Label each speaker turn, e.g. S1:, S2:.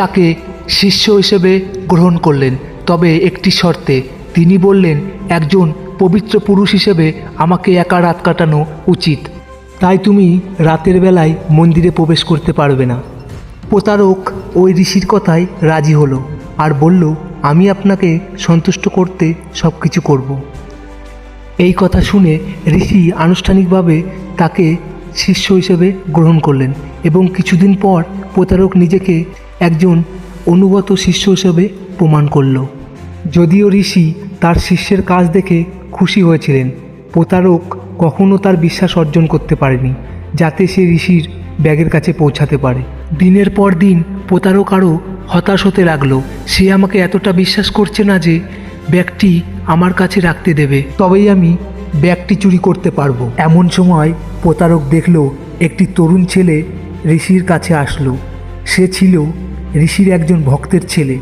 S1: তাকে শিষ্য হিসেবে গ্রহণ করলেন, তবে একটি শর্তে। তিনি বললেন, একজন পবিত্র পুরুষ হিসেবে আমাকে একা রাত কাটানো উচিত, তাই তুমি রাতের বেলায় মন্দিরে প্রবেশ করতে পারবে না। প্রতারক ওই ঋষির কথায় রাজি হলো আর বলল, আমি আপনাকে সন্তুষ্ট করতে সব কিছু করব। এই কথা শুনে ঋষি আনুষ্ঠানিকভাবে তাকে শিষ্য হিসেবে গ্রহণ করলেন এবং কিছুদিন পর প্রতারক নিজেকে একজন অনুগত শিষ্য হিসেবে প্রমাণ করল। যদিও ঋষি তার শিষ্যের কাজ দেখে খুশি হয়েছিলেন, প্রতারক কখনও তার বিশ্বাস অর্জন করতে পারেনি যাতে সে ঋষির ব্যাগের কাছে পৌঁছাতে পারে। দিনের পর দিন প্রতারক আরও হতাশ হতে লাগলো। সে আমাকে এতটা বিশ্বাস করছে না যে ব্যাগটি আমার কাছে রাখতে দেবে, তবেই আমি ব্যাগটি চুরি করতে পারবো। এমন সময় প্রতারক দেখল একটি তরুণ ছেলে ঋষির কাছে আসলো। সে ছিল ঋষির একজন ভক্তের ছেলে।